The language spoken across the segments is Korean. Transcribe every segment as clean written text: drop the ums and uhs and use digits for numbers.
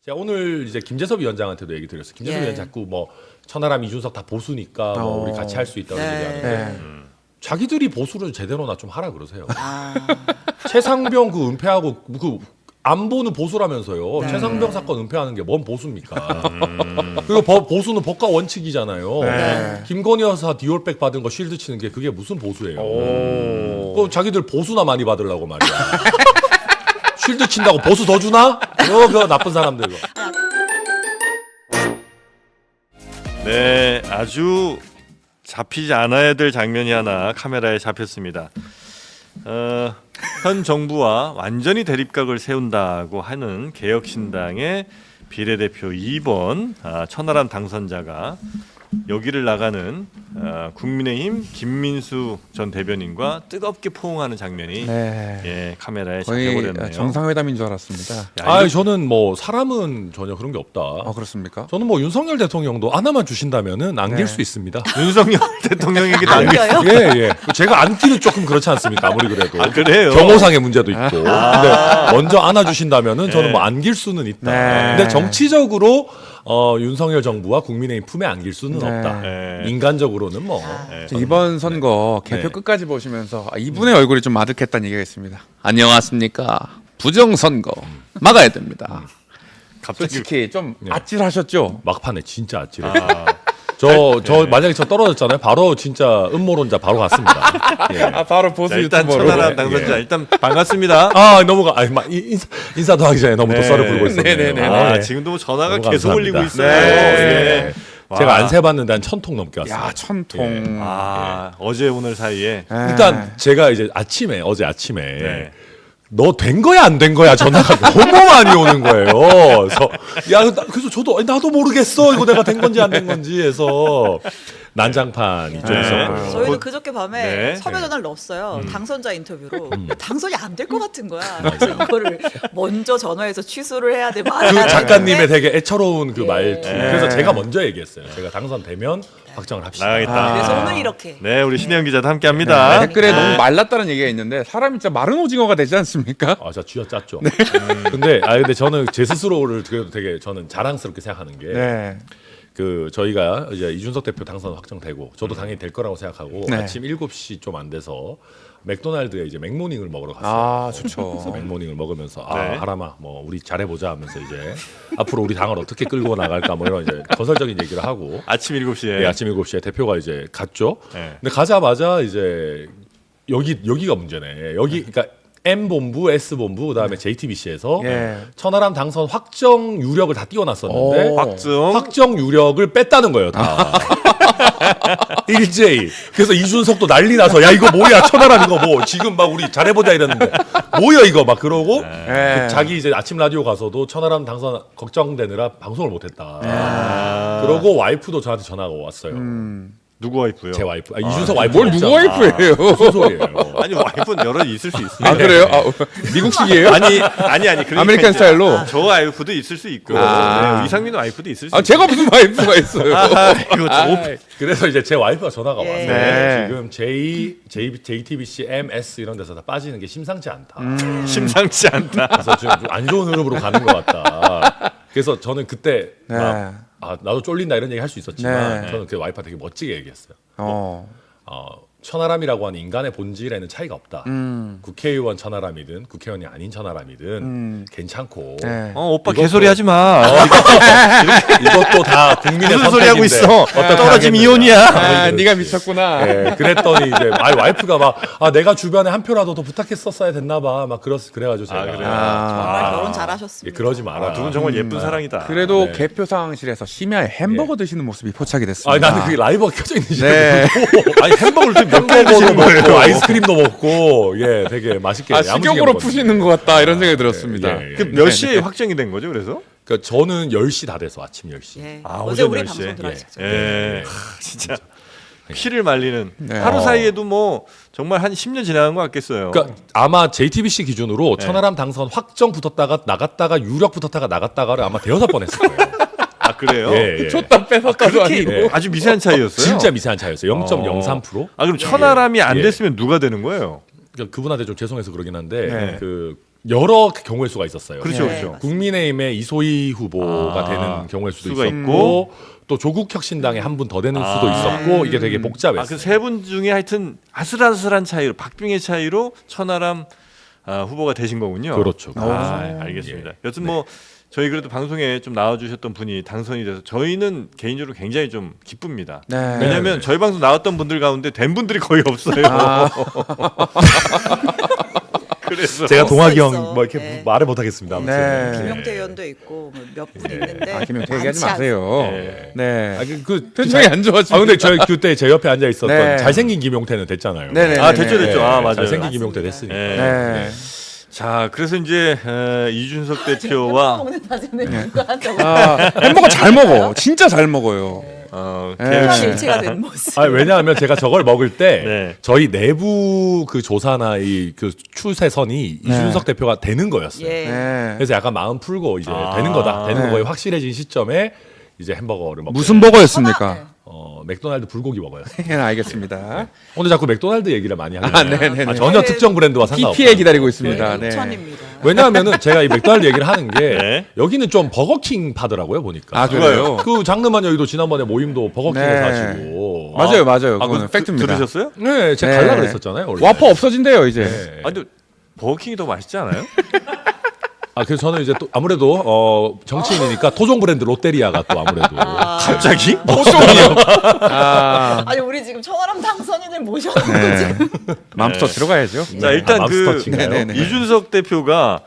제가 오늘 이제 김재섭 위원장한테도 얘기 드렸어요. 김재섭 위원장 자꾸 뭐 천하람, 이준석 다 보수니까 뭐 우리 같이 할 수 있다고 얘기하는데 자기들이 보수를 제대로나 좀 하라 그러세요. 최상병 그 은폐하고 그 안보는 보수라면서요. 최상병 사건 은폐하는 게 뭔 보수입니까? 그리고 보수는 법과 원칙이잖아요. 김건희 여사 디올백 받은 거 쉴드 치는 게 그게 무슨 보수예요? 그 자기들 보수나 많이 받으려고 말이야. 쉴드 친다고 보수 더 주나? 그 나쁜 사람들. 네, 아주 잡히지 않아야 될 장면이 하나 카메라에 잡혔습니다. 현 정부와 완전히 대립각을 세운다고 하는 개혁신당의 비례대표 2번 천하람 당선자가 여기를 나가는 국민의힘 김민수 전 대변인과 뜨겁게 포옹하는 장면이 카메라에 잡혀버렸네요. 거의 정상회담인 줄 알았습니다. 아, 저는 뭐 사람은 전혀 그런 게 없다. 그렇습니까? 저는 뭐 윤석열 대통령도 하나만 주신다면은 안길 수 있습니다. 윤석열 대통령에게도 안겨요? 예. 제가 안기는 조금 그렇지 않습니까? 아무리 그래도. 아, 그래요? 경호상의 문제도 있고. 근데 먼저 안아주신다면은 저는 뭐 안길 수는 있다. 근데 정치적으로 윤석열 정부와 국민의힘 품에 안길 수는 없다. 인간적으로는 뭐. 이번 선거 개표 끝까지 보시면서 이분의 얼굴이 좀 아득했다는 얘기가 있습니다. 안녕하십니까. 부정선거 막아야 됩니다. 갑자기 솔직히 좀 아찔하셨죠? 막판에 진짜 아찔해. 저 만약에 저 떨어졌잖아요. 바로 진짜 음모론자 바로 갔습니다. 예. 바로 보수 일단 유튜버로. 천하람 당선자 일단 반갑습니다. 인사도 하기 전에 너무 또 썰을 불고 있었네요. 네네네. 지금도 뭐 전화가 너무 계속 감사합니다. 올리고 있어요. 네. 제가 안 세봤는데 한 1000통 넘게 왔어요. 야, 1000통. 어제 오늘 사이에 일단 제가 이제 어제 아침에 너 된 거야 안 된 거야 전화가 너무 많이 오는 거예요. 그래서 저도 나도 모르겠어 이거 내가 된 건지 안 된 건지 해서 난장판이 좀 있었고요. 저희도 그저께 밤에 섭외 전화를 넣었어요. 당선자 인터뷰로. 당선이 안 될 것 같은 거야. 그래서 이거를 먼저 전화해서 취소를 해야 돼. 그 작가님의 되게 애처로운 그 말투. 그래서 제가 먼저 얘기했어요. 제가 당선되면 확정을 합시다. 나가겠다. 그래서 오늘 이렇게. 네, 우리 신혜영 기자도 함께합니다. 댓글에 너무 말랐다는 얘기가 있는데 사람이 진짜 마른 오징어가 되지 않습니까? 저 쥐어짰죠. 근데 저는 제 스스로를 그래도 되게 저는 자랑스럽게 생각하는 게 저희가 이제 이준석 대표 당선 확정되고 저도 당연히 될 거라고 생각하고 아침 7시 좀 안 돼서 맥도날드에 이제 맥모닝을 먹으러 갔어요. 좋죠. 그래서 맥모닝을 먹으면서 하람아 뭐 우리 잘해보자 하면서 이제 앞으로 우리 당을 어떻게 끌고 나갈까 뭐 이런 이제 건설적인 얘기를 하고 아침 7시에 아침 7시에 대표가 이제 갔죠. 근데 가자마자 이제 여기가 문제네. 그러니까 M본부, S본부, 그다음에 JTBC에서 천하람 당선 확정 유력을 다 띄워놨었는데 확정 유력을 뺐다는 거예요. 다. 일제히. 그래서 이준석도 난리 나서 야 이거 뭐야 천하람 이거 뭐 지금 막 우리 잘해보자 이랬는데 뭐야 이거 막 그러고 자기 이제 아침 라디오 가서도 천하람 당선 걱정되느라 방송을 못했다. 그러고 와이프도 저한테 전화가 왔어요. 누구 와이프요? 제 와이프. 이준석 와이프. 뭘 누구 와이프예요? 무슨 소리예요? 아니 와이프는 여러 있을 수 있어요. 그래요? 미국식이에요? 아니. 그러니까 아메리칸 이제 스타일로? 저 와이프도 있을 수 있고 이상민 와이프도 있을 수 있고. 제가 무슨 와이프가 있어요? 그래서 이제 제 와이프가 전화가 왔어요. 네. 지금 JTBC, MS 이런 데서 다 빠지는 게 심상치 않다. 심상치 않다. 그래서 지금 안 좋은 흐름으로 가는 것 같다. 그래서 저는 그때 나도 쫄린다 이런 얘기 할 수 있었지만 저는 그 와이프가 되게 멋지게 얘기했어요. 천하람이라고 하는 인간의 본질에는 차이가 없다. 국회의원 천하람이든 국회의원이 아닌 천하람이든 괜찮고. 오빠 개소리 하지 마. 이것도 다 국민의 무슨 소리 하고 있어? 떨어짐 이혼이야. 네가 미쳤구나. 그랬더니 이제 와이프가 막 내가 주변에 한 표라도 더 부탁했었어야 됐나 봐. 막 그래가지고 제가 정말 결혼 잘하셨습니다. 그러지 마라. 두 분 정말 예쁜 사랑이다. 그래도 개표상실에서 심야에 햄버거 드시는 모습이 포착이 됐습니다. 나는 그게 라이브가 켜져 있는지 아니 햄버거를 몇개 드시는 먹고 거예요? 아이스크림도 먹고 되게 맛있게 야무지게 식욕으로 먹었는데. 푸시는 것 같다 이런 생각이 들었습니다. 몇 시에 확정이 된 거죠? 그래서? 그러니까 저는 10시 다 돼서 아침 10시. 어제 우리 10시에? 방송 들어왔죠. 진짜 피를 말리는 하루 사이에도 뭐 정말 한 10년 지나간 것 같겠어요. 그러니까 아마 JTBC 기준으로 천하람 당선 확정 붙었다가 나갔다가 유력 붙었다가 나갔다가를 아마 대여섯 번 했을 거예요. 그래요? 줬다 뺏었다도 아니고. 아주 미세한 차이였어요. 진짜 미세한 차이였어요. 0.03%. 그럼 천하람이 안 됐으면 누가 되는 거예요? 그러니까 그분한테 좀 죄송해서 그러긴 한데 그 여러 경우의 수가 있었어요. 그렇죠, 네, 그렇죠. 맞습니다. 국민의힘의 이소희 후보가 아, 되는 경우의 수도 수가 있었고 있고. 또 조국혁신당에 한 분 더 되는 수도 아. 있었고 이게 되게 복잡했어요. 그 세 분 중에 하여튼 아슬아슬한 차이로 박빙의 차이로 천하람 후보가 되신 거군요. 그렇죠. 알겠습니다. 여튼 뭐 저희 그래도 방송에 좀 나와주셨던 분이 당선이 돼서 저희는 개인적으로 굉장히 좀 기쁩니다. 네. 왜냐하면 저희 방송 나왔던 분들 가운데 된 분들이 거의 없어요. 그래서 제가 동학이 형 있어. 뭐 이렇게 네. 말을 못하겠습니다. 아무튼. 네. 김용태 의원도 있고 몇 분 있는데 김용태 얘기하지 많지 마세요. 네. 네. 아, 표정이 안 좋아지고. 아 근데 저희 그때 제 옆에 앉아 있었던 네. 잘생긴 김용태는 됐잖아요. 네네. 아 됐죠 됐죠. 아 맞아요. 잘생긴 맞습니다. 김용태 됐으니까. 네. 네. 자 그래서 이제 이준석 대표와 먹는 사진을 누가 한다고 햄버거 잘 먹어. 진짜 잘 먹어요. 개혁 네. 일체가 된 모습. 아 왜냐하면 제가 저걸 먹을 때 네. 저희 내부 그 조사나 이 그 추세선이 이준석 대표가 되는 거였어요. 예. 네. 그래서 약간 마음 풀고 이제 되는 거다, 되는 거에 확실해진 시점에 이제 햄버거를 먹고 무슨 버거였습니까? 맥도날드 불고기 먹어요. 네, 알겠습니다. 오늘 자꾸 맥도날드 얘기를 많이 하네요. 네네네. 전혀 특정 브랜드와 상관없어요. PP에 기다리고 있습니다. 네. 인천입니다. 왜냐하면은 제가 이 맥도날드 얘기를 하는 게 네. 여기는 좀 버거킹 파더라고요 보니까. 아 그래요? 그 장르만 여기도 지난번에 모임도 버거킹에서 네. 하시고. 맞아요, 맞아요. 그거는 그 팩트입니다. 들으셨어요? 네, 제가 네. 갈라 그랬었잖아요. 원래. 와퍼 없어진대요 이제. 네. 아 근데 버거킹이 더 맛있지 않아요? 아 그래서 저는 이제 또 아무래도 정치인이니까 토종 브랜드 롯데리아가 또 아무래도 갑자기? 아, 아니 우리 지금 천하람 당선인을 모셨는데 지금 맘스터 들어가야죠. 자 일단 그 맘스터치인가요? 네네네. 이준석 대표가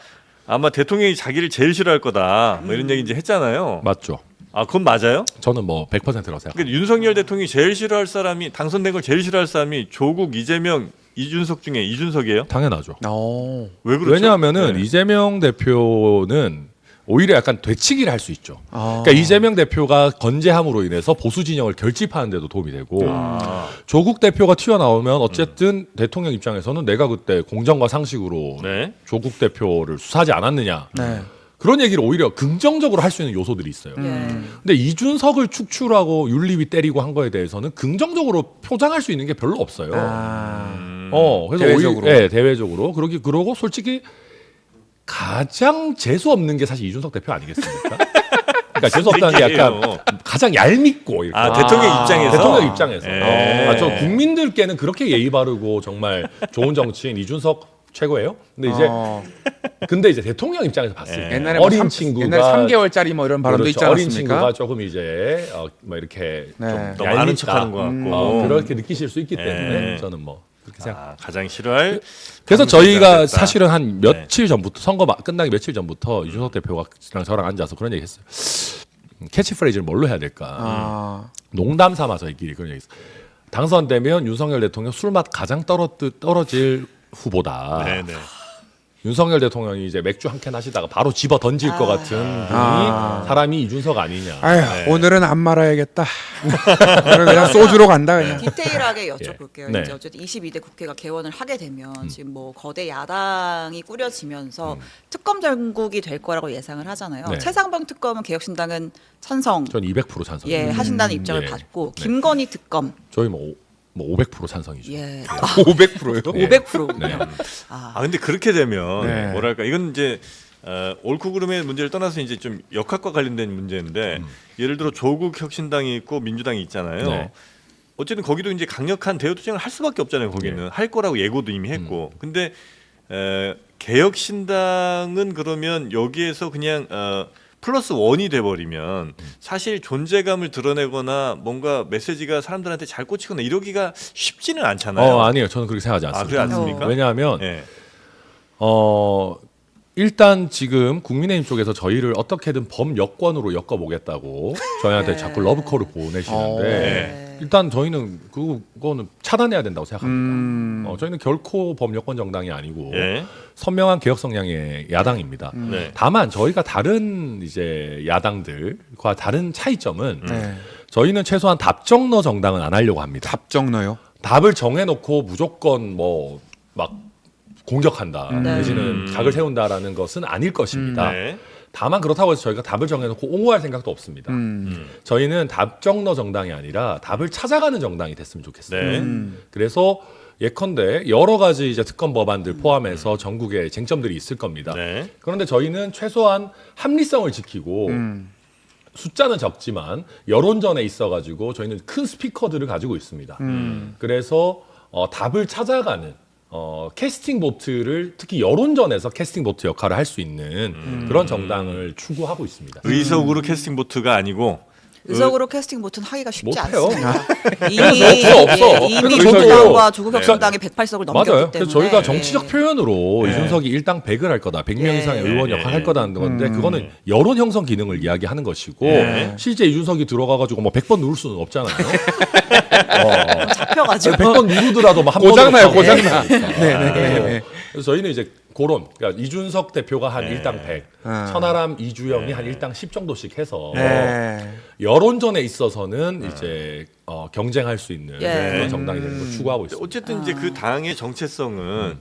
아마 대통령이 자기를 제일 싫어할 거다 뭐 이런 얘기 이제 했잖아요. 맞죠. 아 그건 맞아요? 저는 뭐 100%라고 생각합니다. 그러니까 윤석열 대통령이 제일 싫어할 사람이 당선된 걸 제일 싫어할 사람이 조국, 이재명, 이준석 중에 이준석이에요? 당연하죠. 왜 그렇죠? 왜냐하면은 네. 이재명 대표는 오히려 약간 되치기를 할 수 있죠. 아. 그러니까 이재명 대표가 건재함으로 인해서 보수 진영을 결집하는 데도 도움이 되고 조국 대표가 튀어나오면 어쨌든 대통령 입장에서는 내가 그때 공정과 상식으로 네. 조국 대표를 수사하지 않았느냐 네. 그런 얘기를 오히려 긍정적으로 할 수 있는 요소들이 있어요. 근데 이준석을 축출하고 윤리위 때리고 한 거에 대해서는 긍정적으로 포장할 수 있는 게 별로 없어요. 그래서 대외적으로. 오히려, 네, 대외적으로 그러고 솔직히 가장 재수 없는 게 사실 이준석 대표 아니겠습니까? 그러니까 재수 없다는 게 약간 얘기예요. 가장 얄밉고 이렇게. 대통령 입장에서 대통령 입장에서. 네. 저 국민들께는 그렇게 예의 바르고 정말 좋은 정치인 이준석 최고예요. 근데 이제 대통령 입장에서 봤을 때 옛날에 어린 친구가 옛날에 3개월짜리 뭐 이런 발언도 그렇죠. 있지 어린 않았습니까? 친구가 조금 이제 뭐 이렇게 네. 좀 너무 아는 척하는 것 같고. 그렇게 느끼실 수 있기 때문에 네. 저는 뭐 그렇게 생각. 가장 싫어할 그래서 당선자가 저희가 됐다. 사실은 한 며칠 전부터 선거 끝나기 며칠 전부터 이준석 대표랑 저랑 앉아서 그런 얘기했어요. 캐치프레이즈를 뭘로 해야 될까? 농담 삼아서 저희끼리 그런 얘기했어요. 당선되면 윤석열 대통령 술맛 가장 떨어질 후보다. 네네. 윤석열 대통령이 이제 맥주 한 캔 하시다가 바로 집어 던질 것 같은 분이 사람이 이준석 아니냐. 아휴, 오늘은 안 말아야겠다. 오늘 그냥 소주로 간다 그냥. 디테일하게 여쭤볼게요. 네. 이제 어쨌든 22대 국회가 개원을 하게 되면 지금 뭐 거대 야당이 꾸려지면서 특검 전국이 될 거라고 예상을 하잖아요. 네. 최상병 특검은 개혁신당은 찬성 전 200% 찬성. 하신다는 입장을 예. 받고 네. 김건희 특검 저희 뭐 500% 찬성이죠. 예. 500%요? 500%군요. 근데 그렇게 되면 네. 뭐랄까 이건 이제 옳고 그름의 문제를 떠나서 이제 좀 역학과 관련된 문제인데 예를 들어 조국 혁신당이 있고 민주당이 있잖아요. 네. 어쨌든 거기도 이제 강력한 대여 투쟁을 할 수밖에 없잖아요. 거기는 할 거라고 예고도 이미 했고. 근데 개혁신당은 그러면 여기에서 그냥 플러스 원이 돼버리면 사실 존재감을 드러내거나 뭔가 메시지가 사람들한테 잘 꽂히거나 이러기가 쉽지는 않잖아요. 아니에요. 저는 그렇게 생각하지 않습니다. 그래 않습니까? 왜냐하면 네. 일단 지금 국민의힘 쪽에서 저희를 어떻게든 범여권으로 엮어보겠다고 저희한테 자꾸 러브콜을 보내시는데 네. 일단 저희는 그거는 차단해야 된다고 생각합니다. 저희는 결코 범여권 정당이 아니고 예. 선명한 개혁 성향의 야당입니다. 네. 다만 저희가 다른 이제 야당들과 다른 차이점은 네. 저희는 최소한 답정너 정당은 안 하려고 합니다. 답정 넣어요. 답을 정해놓고 무조건 뭐 막 공격한다 내지는 각을 세운다라는 것은 아닐 것입니다. 네. 다만 그렇다고 해서 저희가 답을 정해놓고 옹호할 생각도 없습니다. 저희는 답정너 정당이 아니라 답을 찾아가는 정당이 됐으면 좋겠어요. 네. 그래서 예컨대 여러 가지 이제 특검 법안들 포함해서 전국에 쟁점들이 있을 겁니다. 네. 그런데 저희는 최소한 합리성을 지키고 숫자는 적지만 여론전에 있어가지고 저희는 큰 스피커들을 가지고 있습니다. 그래서 답을 찾아가는 캐스팅 보트를 특히 여론전에서 캐스팅 보트 역할을 할 수 있는 그런 정당을 추구하고 있습니다. 의석으로 캐스팅 보트가 아니고 의석으로 캐스팅 보트는 하기가 쉽지 못해요. 않습니다. 없어. 이미 그래서 저도- 민주당과 조국혁신당이 108석을 넘겼기 맞아요. 때문에. 그래서 저희가 정치적 표현으로 네. 이준석이 일당 100을 할 거다, 100명 이상의 네. 의원 네. 역할을 할 거다는 건데 그거는 여론 형성 기능을 이야기하는 것이고 네. 실제 이준석이 들어가가지고 뭐 100번 누를 수는 없잖아요. 잡혀가지고. 100번 누르더라도 뭐한 고장나요, 번은 고장나. 네. 그래서 저희는 이제 그런 그러니까 이준석 대표가 한 일당 100, 천하람, 이주영이 한 일당 10 정도씩 해서 여론전에 있어서는 이제 경쟁할 수 있는 그런 정당이 되는 걸 추구하고 있습니다. 어쨌든 이제 그 당의 정체성은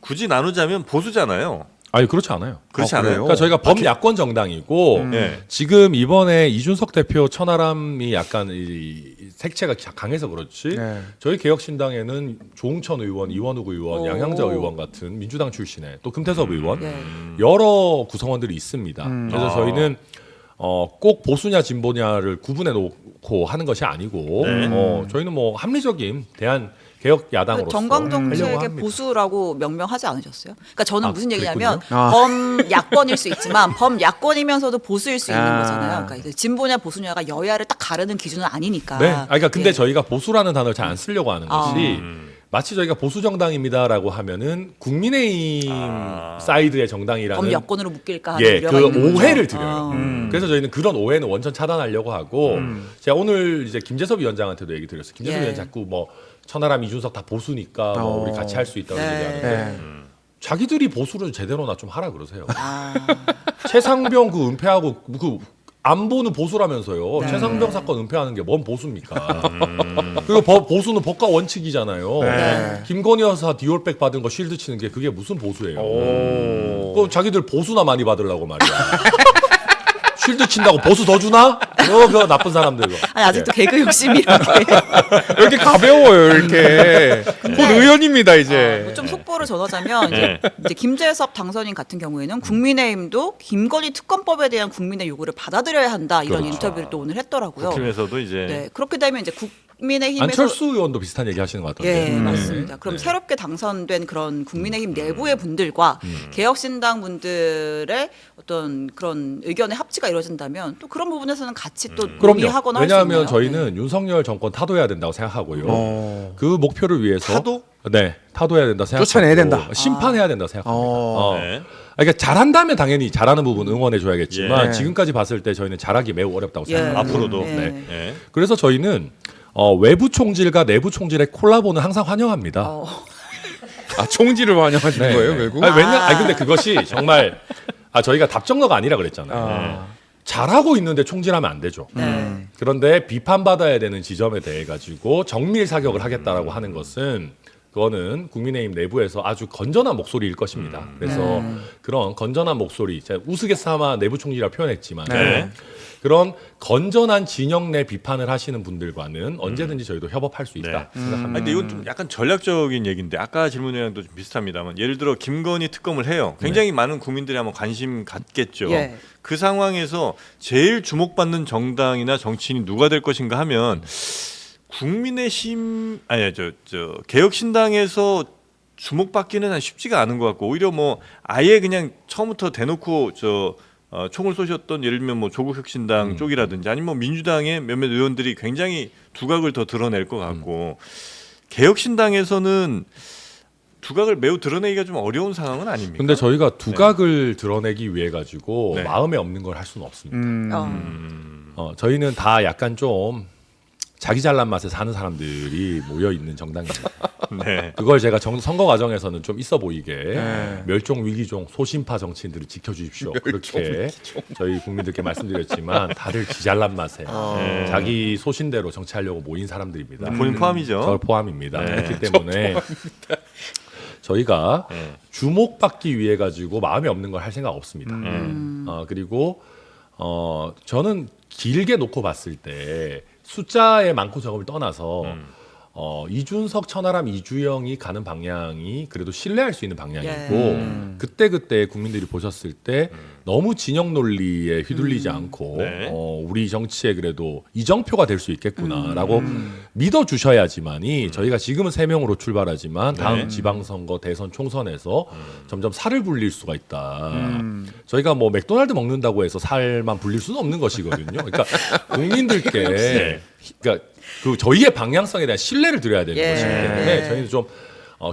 굳이 나누자면 보수잖아요. 아니 그렇지 않아요. 그렇지 아, 않아요. 그래요? 그러니까 저희가 범야권 정당이고 네. 지금 이번에 이준석 대표 천하람이 약간 이 색채가 강해서 그렇지 네. 저희 개혁신당에는 조응천 의원, 이원욱 의원, 오. 양양자 의원 같은 민주당 출신의 또 금태섭 의원 네. 여러 구성원들이 있습니다. 그래서 아. 저희는 꼭 보수냐 진보냐를 구분해 놓고 하는 것이 아니고 네. 저희는 뭐 합리적인 대한 개혁 야당으로서 정광종 하려고 씨에게 합니다. 보수라고 명명하지 않으셨어요? 그러니까 저는 아, 무슨 얘기냐면 아. 범야권일 수 있지만 범야권이면서도 보수일 수 있는 아. 거잖아요. 그러니까 이제 진보냐 보수냐가 여야를 딱 가르는 기준은 아니니까. 네. 그러니까 근데 예. 저희가 보수라는 단어를 잘 안 쓰려고 하는 아. 것이 마치 저희가 보수 정당입니다라고 하면은 국민의힘 사이드의 정당이라는 범야권으로 묶일까 하는 예, 우려가 그 있는 거죠. 오해를 드려요. 아. 그래서 저희는 그런 오해는 원천 차단하려고 하고 제가 오늘 이제 김재섭 위원장한테도 얘기 드렸어요. 김재섭 예. 위원장 자꾸 뭐 천하람, 이준석 다 보수니까 뭐 우리 같이 할 수 있다고 네. 얘기하는데 자기들이 보수를 제대로나 좀 하라 그러세요. 아. 최상병 그 은폐하고 그 안보는 보수라면서요. 네. 최상병 사건 은폐하는 게 뭔 보수입니까? 그리고 보수는 법과 원칙이잖아요. 네. 김건희 여사 디올백 받은 거 쉴드 치는 게 그게 무슨 보수예요? 그럼 자기들 보수나 많이 받으려고 말이야. 쉴드 친다고 보수 더 주나? 그 나쁜 사람들. 아니 아직도 개그 욕심이 이렇게 이렇게 가벼워요, 이렇게. 곧 의원입니다, 이제. 뭐좀 속보를 전하자면 이제 김재섭 당선인 같은 경우에는 국민의힘도 김건희 특검법에 대한 국민의 요구를 받아들여야 한다 이런 그렇죠. 인터뷰를 또 오늘 했더라고요. 국힘에서도 이제 네 그렇게 되면 이제 국민의힘에서 안철수 의원도 비슷한 얘기 하시는 것 같던데. 예, 맞습니다. 그럼 새롭게 당선된 그런 국민의힘 내부의 분들과 개혁신당 분들의 어떤 그런 의견의 합치가 이루어진다면 또 그런 부분에서는 같이 또 그럼요. 논의하거나 할 수 왜냐하면 있나요? 저희는 윤석열 정권 타도해야 된다고 생각하고요. 그 목표를 위해서 타도? 네, 타도해야 된다 생각하고 쫓아내야 된다. 심판해야 된다 생각합니다. 네. 그러니까 잘한다면 당연히 잘하는 부분 응원해줘야겠지만 예. 지금까지 봤을 때 저희는 잘하기 매우 어렵다고 예. 생각합니다. 앞으로도. 예. 네. 네. 그래서 저희는 외부 총질과 내부 총질의 콜라보는 항상 환영합니다. 아, 총지를 환영하시는 네, 거예요, 네. 외국? 아니 근데 그것이 정말 저희가 답정너가 아니라 그랬잖아요. 잘하고 있는데 총질하면 안 되죠. 네. 그런데 비판받아야 되는 지점에 대해 가지고 정밀 사격을 하겠다라고 하는 것은 그거는 국민의힘 내부에서 아주 건전한 목소리일 것입니다. 그래서 그런 건전한 목소리, 제가 우스갯삼아 내부 총질이라고 표현했지만 네. 그런 건전한 진영 내 비판을 하시는 분들과는 언제든지 저희도 협업할 수 있다 네. 생각합니다. 근데 이건 좀 약간 전략적인 얘기인데 아까 질문이랑도 좀 비슷합니다만 예를 들어 김건희 특검을 해요. 굉장히 많은 국민들이 아마 관심 갖겠죠. 예. 그 상황에서 제일 주목받는 정당이나 정치인이 누가 될 것인가 하면 국민의힘 저 개혁신당에서 주목받기는 쉽지가 않은 것 같고 오히려 뭐 아예 그냥 처음부터 대놓고 총을 쏘셨던 예를 들면 뭐 조국혁신당 쪽이라든지 아니면 뭐 민주당의 몇몇 의원들이 굉장히 두각을 더 드러낼 것 같고 개혁신당에서는 두각을 매우 드러내기가 좀 어려운 상황은 아닙니까? 근데 저희가 두각을 드러내기 위해 가지고 네. 마음에 없는 걸 할 수는 없습니다. 저희는 다 약간 좀 자기 잘난 맛에 사는 사람들이 모여 있는 정당입니다. 네. 그걸 제가 선거 과정에서는 좀 있어 보이게 네. 멸종 위기종 소심파 정치인들을 지켜주십시오. 그렇게 저희 국민들께 말씀드렸지만 다들 지 잘난 맛에 자기 소신대로 정치하려고 모인 사람들입니다. 본인 포함이죠. 저 포함입니다. 네. 그렇기 때문에 저희가 네. 주목받기 위해 가지고 마음에 없는 걸 할 생각 없습니다. 그리고 저는 길게 놓고 봤을 때 숫자의 많고 적음을 떠나서 이준석, 천하람, 이주영이 가는 방향이 그래도 신뢰할 수 있는 방향이고 예. 그때 국민들이 보셨을 때 너무 진영 논리에 휘둘리지 않고 네. 우리 정치에 그래도 이정표가 될 수 있겠구나라고 믿어 주셔야지만이 저희가 지금은 3명으로 출발하지만 다음 네. 지방선거, 대선, 총선에서 점점 살을 불릴 수가 있다. 저희가 뭐 맥도날드 먹는다고 해서 살만 불릴 수는 없는 것이거든요. 그러니까 국민들께 그러니까 그 저희의 방향성에 대한 신뢰를 드려야 되는 예. 것이기 때문에 예. 저희는 좀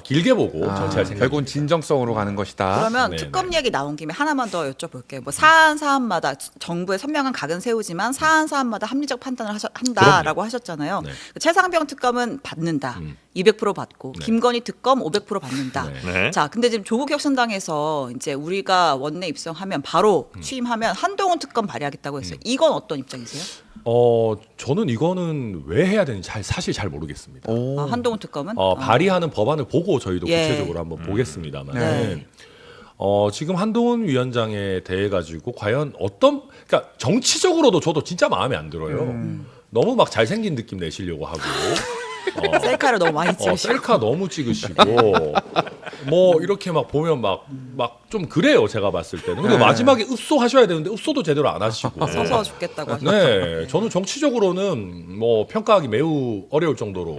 길게 보고 정치할 생각. 결국은 진정성으로 가는 것이다. 그러면 네, 특검 얘기 나온 김에 하나만 더 여쭤볼게요. 뭐 사안마다 정부의 선명한 각은 세우지만 사안마다 합리적 판단을 한다라고 하셨잖아요. 네. 최상병 특검은 받는다. 200% 받고 네. 김건희 특검 500% 받는다. 네. 네. 자, 근데 지금 조국 혁신당에서 이제 우리가 원내 입성하면 바로 취임하면 한동훈 특검 발의하겠다고 했어요. 이건 어떤 입장이세요? 저는 이거는 왜 해야 되는지 사실 잘 모르겠습니다. 오. 한동훈 특검은 발의하는 법안을 보고 저희도 예. 구체적으로 한번 보겠습니다만 네. 지금 한동훈 위원장에 대해 가지고 과연 그러니까 정치적으로도 저도 진짜 마음에 안 들어요. 너무 막 잘생긴 느낌 내시려고 하고 셀카를 너무 많이 찍으시고 셀카 너무 찍으시고 뭐 이렇게 막 보면 막 좀 그래요, 제가 봤을 때는. 근데 마지막에 읍소하셔야 되는데 읍소도 제대로 안 하시고. 서서 죽겠다고 하셨죠. 네, 저는 정치적으로는 뭐 평가하기 매우 어려울 정도로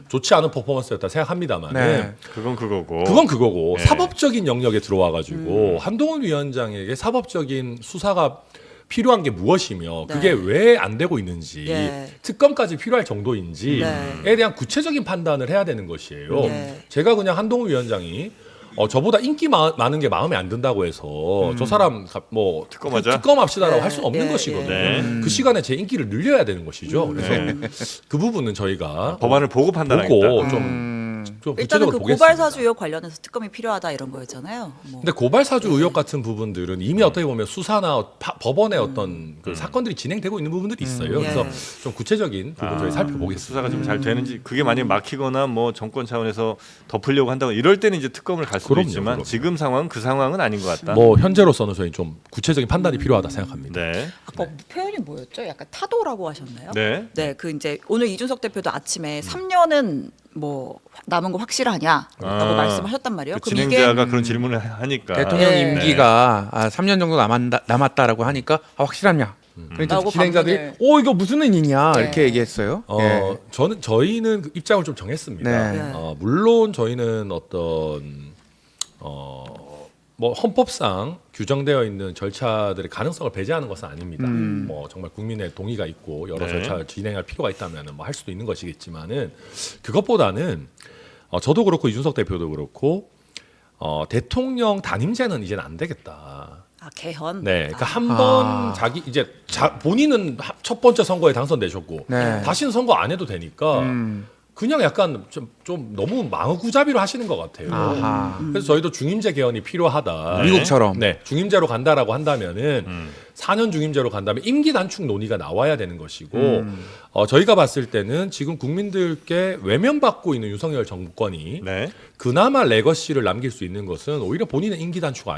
좋지 않은 퍼포먼스였다 생각합니다만 네. 그건 그거고. 그건 그거고 네. 사법적인 영역에 들어와 가지고 한동훈 위원장에게 사법적인 수사가 필요한 게 무엇이며 네. 그게 왜 안 되고 있는지 예. 특검까지 필요할 정도인지에 네. 대한 구체적인 판단을 해야 되는 것이에요. 네. 제가 그냥 한동훈 위원장이 저보다 인기 많은 게 마음에 안 든다고 해서 저 사람 뭐 특검하자? 특검합시다라고 네. 할 수는 없는 예, 것이거든요. 예. 그 시간에 제 인기를 늘려야 되는 것이죠. 그래서 그 부분은 저희가 법안을 보고 판단하겠다. 보고 좀 일단은 구체적으로 그 보겠습니다. 고발사주 의혹 관련해서 특검이 필요하다 이런 거였잖아요. 뭐. 근데 고발사주 의혹 같은 부분들은 이미 어떻게 보면 수사나 법원의 어떤 그 사건들이 진행되고 있는 부분들이 있어요. 예. 그래서 좀 구체적인 부분 저희 살펴보겠습니다. 수사가 좀 잘 되는지 그게 만약 막히거나 뭐 정권 차원에서 덮으려고 한다고 이럴 때는 이제 특검을 갈 수도 그럼요, 있지만 그럼요. 지금 상황은 그 상황은 아닌 것 같다. 뭐 현재로서는 저희 좀 구체적인 판단이 필요하다 생각합니다. 네. 아까 표현이 뭐였죠? 약간 타도라고 하셨나요? 네. 네, 그 이제 오늘 이준석 대표도 아침에 3년은 뭐 남은 거 확실하냐라고 아, 말씀하셨단 말이에요. 그 그럼 진행자가 이게 그런 질문을 하니까 대통령 예. 임기가 3년 정도 남았다라고 하니까 확실하냐? 그러니까 라고 진행자들이 방문을- 이거 무슨 의미냐 네. 이렇게 얘기했어요. 예. 저희는 그 입장을 좀 정했습니다. 네. 네. 물론 저희는 뭐 헌법상 규정되어 있는 절차들의 가능성을 배제하는 것은 아닙니다. 뭐 정말 국민의 동의가 있고 여러 네. 절차를 진행할 필요가 있다면 뭐 할 수도 있는 것이겠지만은 그것보다는 저도 그렇고 이준석 대표도 그렇고 대통령 단임제는 이제는 안 되겠다. 개헌. 네, 그러니까 한 번 자기 이제 본인은 첫 번째 선거에 당선되셨고 네. 다시는 선거 안 해도 되니까 그냥 약간 좀 너무 마구잡이로 하시는 것 같아요. 아하. 그래서 저희도 중임제 개헌이 필요하다. 네. 미국처럼. 네, 중임제로 간다라고 한다면은 4년 중임제로 간다면 임기 단축 논의가 나와야 되는 것이고 저희가 봤을 때는 지금 국민들께 외면받고 있는 윤석열 정권이 네. 그나마 레거시를 남길 수 있는 것은 오히려 본인의 임기 단축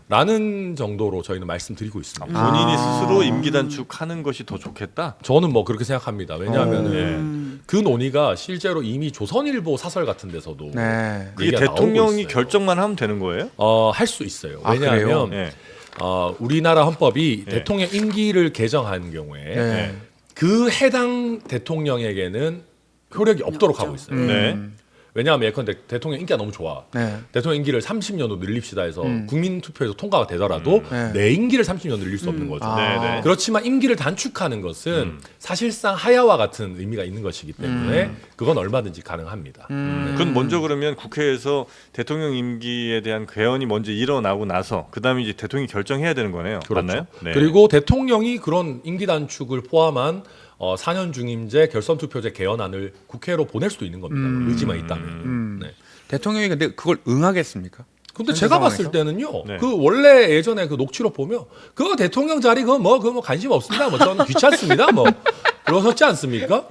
아니냐라는 정도로 저희는 말씀드리고 있습니다. 본인이 스스로 임기 단축하는 것이 더 좋겠다. 저는 뭐 그렇게 생각합니다. 왜냐하면 그 논의가 실제로 이미 조선일보 사설 같은 데서도 네. 그게 얘기가 나오고 대통령이 있어요. 결정만 하면 되는 거예요? 할 수 있어요. 아, 왜냐하면 네. 우리나라 헌법이 네. 대통령 임기를 개정한 경우에 네. 그 해당 대통령에게는 효력이 없도록 하고 있어요. 네. 왜냐하면 예컨대 대통령 인기가 너무 좋아. 네. 대통령 임기를 30년으로 늘립시다 해서 국민 투표에서 통과가 되더라도 네. 내 임기를 30년 늘릴 수 없는 거죠. 아. 네, 네. 그렇지만 임기를 단축하는 것은 사실상 하야와 같은 의미가 있는 것이기 때문에 그건 얼마든지 가능합니다. 그건 먼저 그러면 국회에서 대통령 임기에 대한 개헌이 먼저 일어나고 나서 그다음에 이제 대통령이 결정해야 되는 거네요. 그렇죠. 맞나요? 네. 그리고 대통령이 그런 임기 단축을 포함한 4년 중임제 결선 투표제 개헌안을 국회로 보낼 수도 있는 겁니다. 의지만 있다면. 네. 대통령이 근데 그걸 응하겠습니까? 근데 현재 제가 상황에서? 봤을 때는요. 네. 그 원래 예전에 그 녹취록 보면 그거 대통령 자리 그거 뭐 관심 없습니다. 뭐 저는 귀찮습니다. 뭐 그러셨지 않습니까?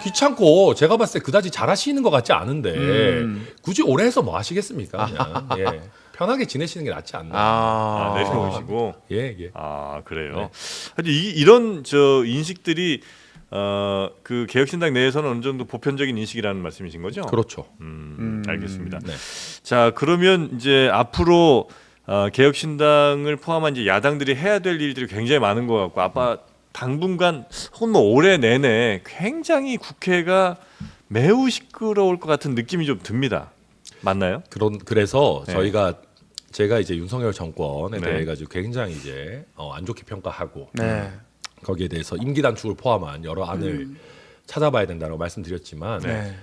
귀찮고 제가 봤을 때 그다지 잘하시는 것 같지 않은데 굳이 오래 해서 뭐 하시겠습니까? 그냥 예. 편하게 지내시는 게 낫지 않나. 내세우시고. 예, 예. 아 그래요. 네. 하여튼 이런 인식들이 그 개혁신당 내에서는 어느 정도 보편적인 인식이라는 말씀이신 거죠? 그렇죠. 알겠습니다. 네. 자, 그러면 이제 앞으로 개혁신당을 포함한 이제 야당들이 해야 될 일들이 굉장히 많은 것 같고 아마 당분간 혹은 뭐 올해 내내 굉장히 국회가 매우 시끄러울 것 같은 느낌이 좀 듭니다. 맞나요? 그래서 네. 제가 이제 윤석열 정권에 네. 대해 가지고 굉장히 이제 안 좋게 평가하고 네. 거기에 대해서 임기 단축을 포함한 여러 안을 찾아봐야 된다고 말씀드렸지만 네.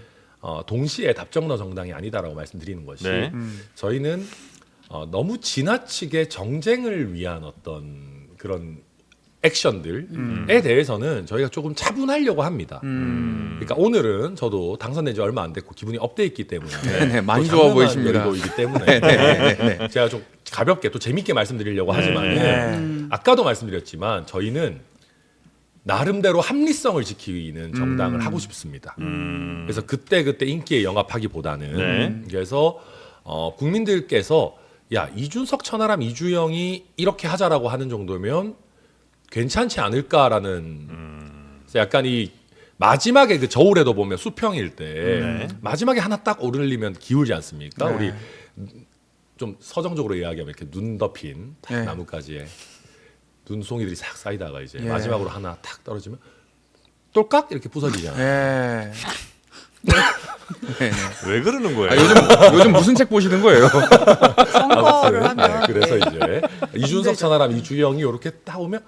동시에 답정너 정당이 아니다라고 말씀드리는 것이 네. 저희는 너무 지나치게 정쟁을 위한 어떤 그런 액션들에 대해서는 저희가 조금 차분하려고 합니다. 그러니까 오늘은 저도 당선된 지 얼마 안 됐고 기분이 업돼 있기 때문에 네, 많이 또 좋아 장난한 보이십니다. 여의도이기 때문에 제가 좀 가볍게 또 재밌게 말씀드리려고 하지만 아까도 말씀드렸지만 저희는 나름대로 합리성을 지키는 정당을 하고 싶습니다. 그래서 그때 인기에 영합하기보다는 네. 그래서 국민들께서 야 이준석, 천하람, 이주영이 이렇게 하자라고 하는 정도면 괜찮지 않을까라는 그래서 약간 이 마지막에 그 저울에도 보면 수평일 때 마지막에 하나 딱 오르려면 기울지 않습니까? 네. 우리 좀 서정적으로 이야기하면 이렇게 눈 덮인 네. 나뭇가지에 눈송이들이 싹 쌓이다가 이제 예. 마지막으로 하나 탁 떨어지면 똘깍 이렇게 부서지잖아요. 네. 네. 왜 그러는 거예요? 요즘 무슨 책 보시는 거예요? 선거를 하면 네, 그래서 네. 이제 이준석, 천하람, 이주영이 이렇게 딱 오면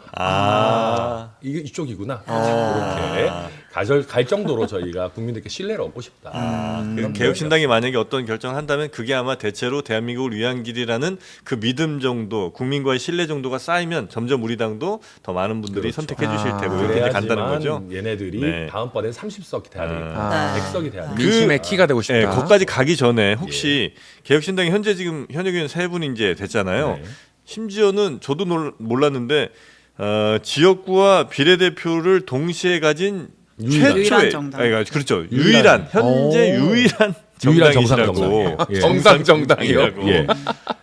이게 이쪽이구나. 이렇게 갈 정도로 저희가 국민들께 신뢰를 얻고 싶다. 그 개혁신당이 만약에 어떤 결정을 한다면 그게 아마 대체로 대한민국을 위한 길이라는 그 믿음 정도, 국민과의 신뢰 정도가 쌓이면 점점 우리 당도 더 많은 분들이 그렇죠. 선택해 주실 테고 이렇게 이제 간다는 거죠. 그래야지만 얘네들이 네. 다음번엔 30석이 돼야 되겠다. 네. 100석이 돼야 되겠다. 민심의 키가 되고 싶다. 네, 거기까지 가기 전에 혹시 개혁신당이 현재 지금 현역 의원 3분이 이제 됐잖아요. 네. 심지어는 저도 몰랐는데 지역구와 비례대표를 동시에 가진 유일한 최초의 정당. 그렇죠. 유일한 현재 유일한 유일한 정당이시라고. 정상이에요. 예. 정상이요. 예.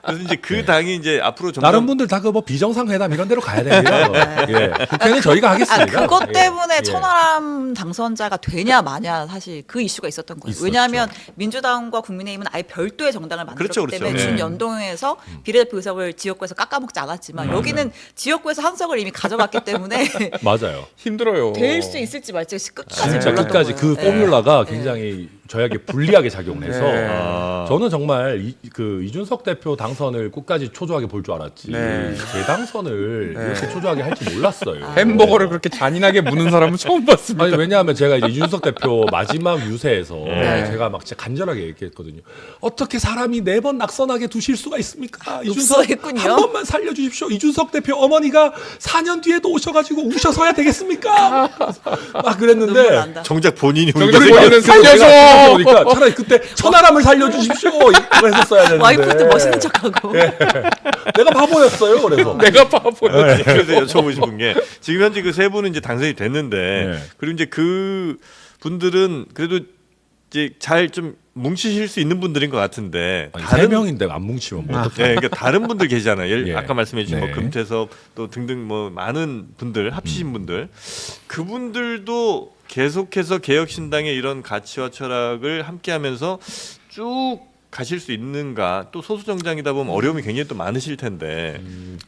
그래서 이제 그 당이 이제 앞으로 점점 다른 분들 다 그 뭐 비정상회담 이런 데로 가야 됩니다. 예. 국회는 저희가 하겠습니다. 그것 예. 때문에 예. 천하람 당선자가 되냐 마냐 사실 그 이슈가 있었던 거예요. 있었죠. 왜냐하면 민주당과 국민의힘은 아예 별도의 정당을 만들었기 그렇죠, 그렇죠. 때문에 네. 준연동형에서 비례대표 의석을 지역구에서 깎아먹지 않았지만 여기는 지역구에서 한 석을 이미 가져갔기 때문에 맞아요. 힘들어요. 될 수 있을지 말지 끝까지 진짜 몰랐던 끝까지 거예요. 그 네. 포뮬라가 굉장히 저에게 불리하게 작용해서 네. 저는 정말 이준석 대표 당선을 끝까지 초조하게 볼 줄 알았지 네. 재당선을 이렇게 초조하게 할지 몰랐어요. 햄버거를 그렇게 잔인하게 무는 사람은 처음 봤습니다. 아니 왜냐하면 제가 이제 이준석 대표 마지막 유세에서 네. 제가 막 진짜 간절하게 얘기했거든요. 어떻게 사람이 4번 낙선하게 두실 수가 있습니까? 욕설했군요. 한 번만 살려주십시오. 이준석 대표 어머니가 4년 뒤에도 오셔가지고 우셔서야 되겠습니까? 막 눈물 그랬는데 난다. 정작 본인이 정작 울고 본인은 있는 살려줘! 그러니까 차라리 그때 천하람을 살려주십시오. 이거 했었어야 되는데. 와이프도 멋있는 척하고 내가 바보였어요. 그래서. 내가 바보야. 그래서 여쭤보고 싶은 게 지금 현재 그 3분은 이제 당선이 됐는데 네. 그리고 이제 그 분들은 그래도 이제 잘 좀 뭉치실 수 있는 분들인 것 같은데 아니, 3명인데 안 뭉치면 뭐 어떡해. 네, 그러니까 다른 분들 계시잖아요. 예. 아까 말씀해주신 네. 뭐 금태섭 또 등등 뭐 많은 분들 합치신 분들 그분들도 계속해서 개혁신당의 이런 가치와 철학을 함께하면서 쭉 가실 수 있는가? 또 소수 정당이다 보면 어려움이 굉장히 또 많으실 텐데.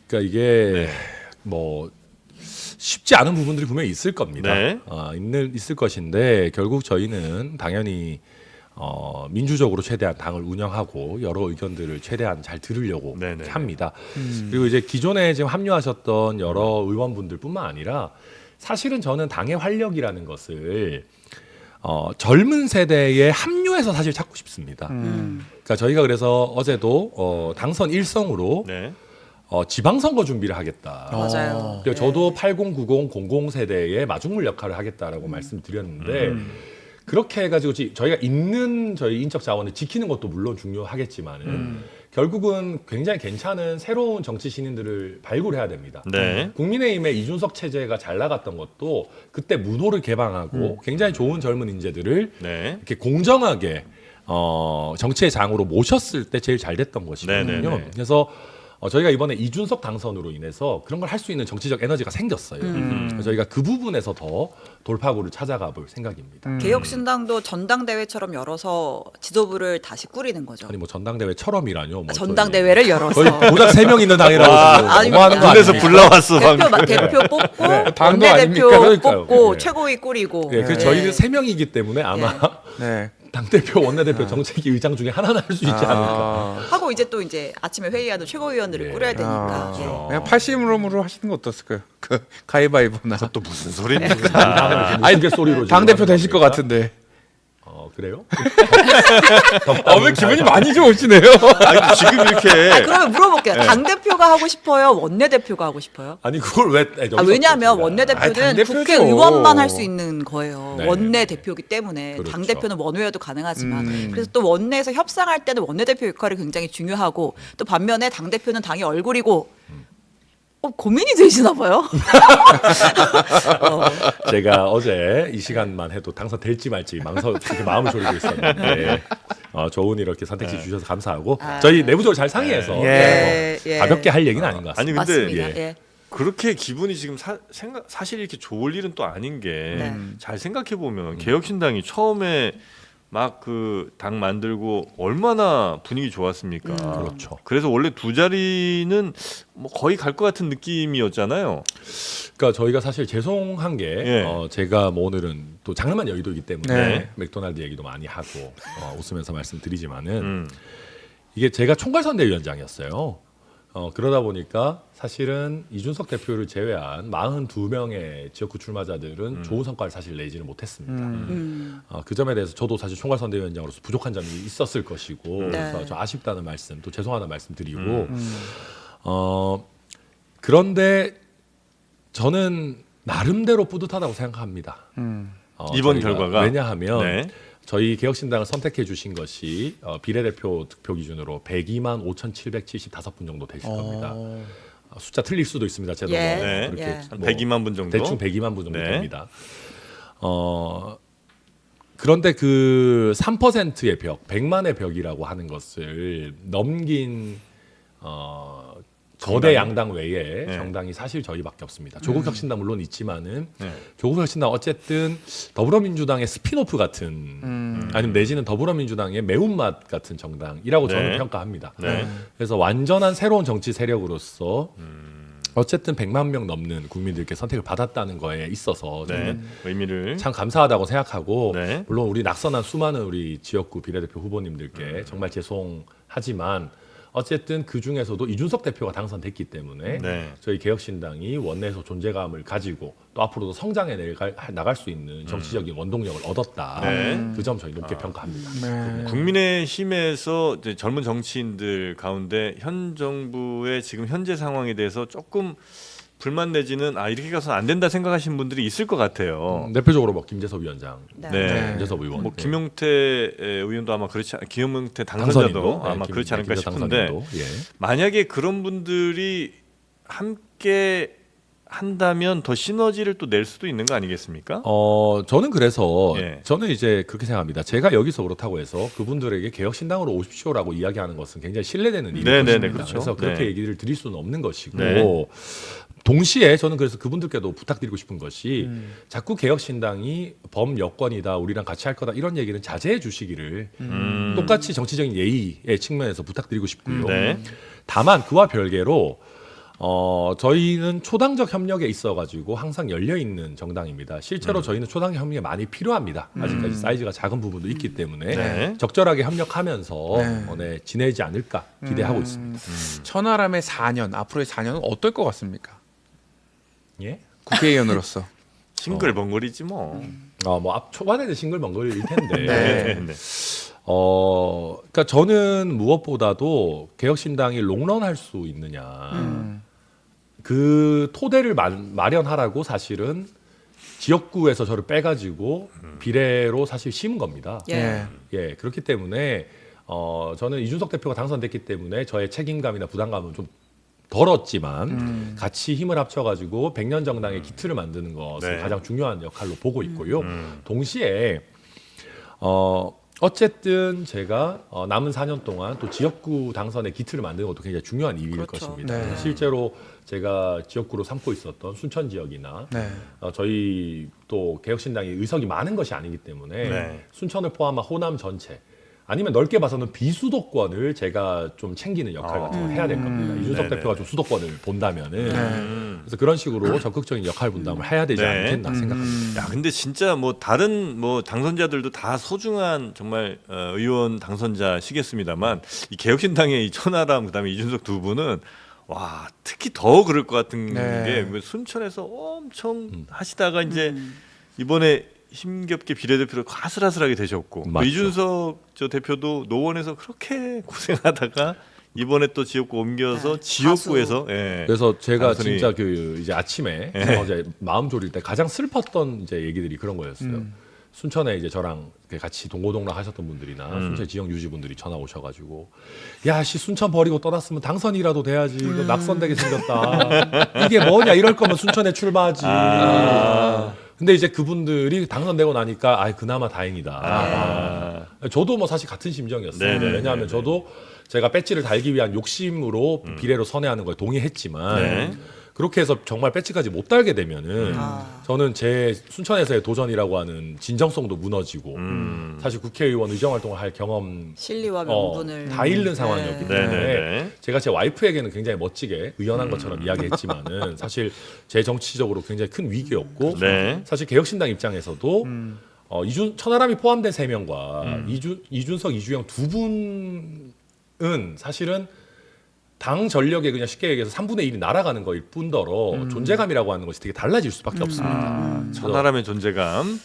그러니까 이게 뭐 쉽지 않은 부분들이 분명히 있을 겁니다. 네. 있을 것인데 결국 저희는 당연히 민주적으로 최대한 당을 운영하고 여러 의견들을 최대한 잘 들으려고 네네. 합니다. 그리고 이제 기존에 지금 합류하셨던 여러 의원분들뿐만 아니라 사실은 저는 당의 활력이라는 것을 젊은 세대에 합류해서 사실 찾고 싶습니다. 그러니까 저희가 그래서 어제도 당선 1성으로 네. 지방선거 준비를 하겠다. 맞아요. 그리고 저도 80, 90, 00 세대의 마중물 역할을 하겠다라고 말씀드렸는데 그렇게 해가지고 저희가 있는 저희 인적 자원을 지키는 것도 물론 중요하겠지만은 결국은 굉장히 괜찮은 새로운 정치 신인들을 발굴해야 됩니다. 네. 국민의힘의 이준석 체제가 잘 나갔던 것도 그때 문호를 개방하고 굉장히 좋은 젊은 인재들을 네. 이렇게 공정하게 정치의 장으로 모셨을 때 제일 잘 됐던 것이거든요. 네네네. 그래서 저희가 이번에 이준석 당선으로 인해서 그런 걸 할 수 있는 정치적 에너지가 생겼어요. 그래서 저희가 그 부분에서 더 돌파구를 찾아가 볼 생각입니다. 개혁신당도 전당대회처럼 열어서 지도부를 다시 꾸리는 거죠. 아니 뭐 전당대회처럼이라뇨. 뭐 전당대회를 열어서 거의 고작 3명 있는 당이라고 지금 아닙니다. 너무하는 거 눈에서 아닙니까? 불 나왔어 방금. 대표 뽑고 당도 원내대표 아닙니까? 그러니까요. 뽑고 예. 최고위 꾸리고. 예, 그래서 저희는 3명이기 때문에 아마 네. 당대표, 원내대표 정책위 의장 중에 하나는 할 수 있지 않을까. 하고 이제 아침에 회의하도 최고위원들을 예. 꾸려야 되니까. 예. 그냥 80으로 하시는 거 어떻을까요? 그 가위바위보나. 또 무슨 소리입니까? 아니 소리로 당 대표 되실 것 같은데. 그래요? 왜 기분이 많이 좋으시네요. 아니, 지금 이렇게 그러면 물어볼게요. 당 대표가 하고 싶어요? 원내 대표가 하고 싶어요? 아니 그걸 왜? 왜냐하면 원내 대표는 당대표죠. 국회의원만 할 수 있는 거예요. 네. 원내 대표기 때문에 그렇죠. 당 대표는 원외여도 가능하지만 그래서 또 원내에서 협상할 때는 원내 대표 역할이 굉장히 중요하고 또 반면에 당 대표는 당의 얼굴이고. 고민이 되시나 봐요. 제가 어제 이 시간만 해도 당선될지 말지 그렇게 마음을 졸이고 있었는데 좋은 이렇게 선택지 주셔서 감사하고 저희 내부적으로 잘 상의해서 예, 예. 가볍게 할 얘기는 아닌 것 같습니다. 아니 근데 맞습니다. 예. 그렇게 기분이 지금 사실 이렇게 좋을 일은 또 아닌 게 잘 생각해 보면 개혁신당이 처음에 막 그 당 만들고 얼마나 분위기 좋았습니까? 그렇죠. 그래서 원래 두 자리는 뭐 거의 갈 것 같은 느낌이었잖아요. 그러니까 저희가 사실 죄송한 게 예. 제가 뭐 오늘은 또 장르만 여의도이기 때문에 네. 맥도날드 얘기도 많이 하고 웃으면서 말씀드리지만은 이게 제가 총괄선대위원장이었어요. 그러다 보니까 사실은 이준석 대표를 제외한 42명의 지역구 출마자들은 좋은 성과를 사실 내지는 못했습니다. 그 점에 대해서 저도 사실 총괄선대위원장으로서 부족한 점이 있었을 것이고 그래서 좀 아쉽다는 말씀 또 죄송하다는 말씀 드리고 그런데 저는 나름대로 뿌듯하다고 생각합니다. 이번 저희가 결과가? 왜냐하면 네. 저희 개혁신당을 선택해 주신 것이 비례대표 득표 기준으로 102만 5,775분 정도 되실 겁니다. 숫자 틀릴 수도 있습니다. 제도 예. 네. 그렇게 예. 한 뭐 102만 분 정도. 대충 102만 분 정도 네. 됩니다. 그런데 그 3%의 벽, 100만의 벽이라고 하는 것을 넘긴 거대 양당 외에 네. 정당이 사실 저희밖에 없습니다. 조국혁신당 물론 있지만은 네. 조국혁신당 어쨌든 더불어민주당의 스피노프 같은 아니면 내지는 더불어민주당의 매운맛 같은 정당이라고 저는 네. 평가합니다. 네. 그래서 완전한 새로운 정치 세력으로서 어쨌든 100만 명 넘는 국민들께 선택을 받았다는 거에 있어서 네. 저는 의미를 참 감사하다고 생각하고 네. 물론 우리 낙선한 수많은 우리 지역구 비례대표 후보님들께 정말 죄송하지만 어쨌든 그 중에서도 이준석 대표가 당선됐기 때문에 네. 저희 개혁신당이 원내에서 존재감을 가지고 또 앞으로도 성장해 나갈 수 있는 정치적인 원동력을 얻었다. 네. 그 점 저희 높게 평가합니다. 네. 국민의힘에서 이제 젊은 정치인들 가운데 현 정부의 지금 현재 상황에 대해서 조금 불만 내지는 이렇게 가서는 안 된다 생각하시는 분들이 있을 것 같아요. 대표적으로 뭐 김재섭 위원장, 네. 네. 김재섭 의원, 뭐 네. 김용태 의원도 아마 그렇지 김용태 당선자도 당선인도, 아마 네, 그렇지 않을까 김재섭 싶은데 당선인도, 예. 만약에 그런 분들이 함께 한다면 더 시너지를 또 낼 수도 있는 거 아니겠습니까? 저는 그래서 예. 저는 이제 그렇게 생각합니다. 제가 여기서 그렇다고 해서 그분들에게 개혁신당으로 오십시오라고 이야기하는 것은 굉장히 신뢰되는 일인 네, 네, 것입니다. 네, 그렇죠. 그래서 그렇게 네. 얘기를 드릴 수는 없는 것이고 네. 동시에 저는 그래서 그분들께도 부탁드리고 싶은 것이 자꾸 개혁신당이 범여권이다 우리랑 같이 할 거다 이런 얘기는 자제해 주시기를 똑같이 정치적인 예의의 측면에서 부탁드리고 싶고요. 네. 다만 그와 별개로 저희는 초당적 협력에 있어가지고 항상 열려 있는 정당입니다. 실제로 저희는 초당적 협력이 많이 필요합니다. 아직까지 사이즈가 작은 부분도 있기 때문에 네. 적절하게 협력하면서 지내지 않을까 기대하고 있습니다. 천하람의 4년 앞으로의 4년은 어떨 것 같습니까? 예? 국회의원으로서. 싱글벙글이지 뭐. 뭐 앞 초반에는 싱글벙글일 텐데. 네. 네. 그러니까 저는 무엇보다도 개혁신당이 롱런할 수 있느냐. 그 토대를 마련하라고 사실은 지역구에서 저를 빼가지고 비례로 사실 심은 겁니다. 예. 예, 그렇기 때문에 저는 이준석 대표가 당선됐기 때문에 저의 책임감이나 부담감은 좀 덜었지만 같이 힘을 합쳐가지고 100년 정당의 기틀을 만드는 것을 네. 가장 중요한 역할로 보고 있고요. 동시에 어쨌든 제가 남은 4년 동안 또 지역구 당선의 기틀을 만드는 것도 굉장히 중요한 일일 그렇죠. 것입니다. 네. 실제로 제가 지역구로 삼고 있었던 순천 지역이나 네. 저희 또 개혁신당이 의석이 많은 것이 아니기 때문에 네. 순천을 포함한 호남 전체 아니면 넓게 봐서는 비수도권을 제가 좀 챙기는 역할 같은 걸 해야 될 겁니다. 이준석 네네. 대표가 좀 수도권을 본다면은 그래서 그런 식으로 적극적인 역할 분담을 해야 되지 네. 않겠나 생각합니다. 야, 근데 진짜 뭐 다른 뭐 당선자들도 다 소중한 정말 의원 당선자시겠습니다만 이 개혁신당의 이 천하람 그다음에 이준석 두 분은 와 특히 더 그럴 것 같은 네. 게 순천에서 엄청 하시다가 이제 이번에 힘겹게 비례대표로 아슬아슬하게 되셨고 또 맞죠. 이준석 저 대표도 노원에서 그렇게 고생하다가 이번에 또 지역구 옮겨서 네, 지역구에서 예. 그래서 제가 당선이- 진짜 그 이제 아침에 예. 어제 마음 졸일 때 가장 슬펐던 이제 얘기들이 그런 거였어요. 순천에 이제 저랑 같이 동고동락 하셨던 분들이나 순천 지역 유지분들이 전화 오셔가지고 야씨 순천 버리고 떠났으면 당선이라도 돼야지 이거 낙선되게 생겼다 이게 뭐냐 이럴 거면 순천에 출마하지. 근데 이제 그분들이 당선되고 나니까 아 그나마 다행이다. 저도 뭐 사실 같은 심정이었어요. 네네네네. 왜냐하면 저도 제가 배지를 달기 위한 욕심으로 비례로 선회하는 거에 동의했지만 네. 그렇게 해서 정말 배지까지 못 달게 되면은 저는 제 순천에서의 도전이라고 하는 진정성도 무너지고 사실 국회의원 의정활동을 할 경험 실리와 명분을 다 잃는 상황이었기 때문에 네네네. 제가 제 와이프에게는 굉장히 멋지게 의연한 것처럼 이야기했지만은 사실 제 정치적으로 굉장히 큰 위기였고 네. 사실 개혁신당 입장에서도 천하람이 포함된 3명과 이준석, 이주영 두 분은 사실은 당 전력에 그냥 쉽게 얘기해서 3분의 1이 날아가는 거일 뿐더러 존재감이라고 하는 것이 되게 달라질 수밖에 없습니다. 그래서 천하람의 존재감.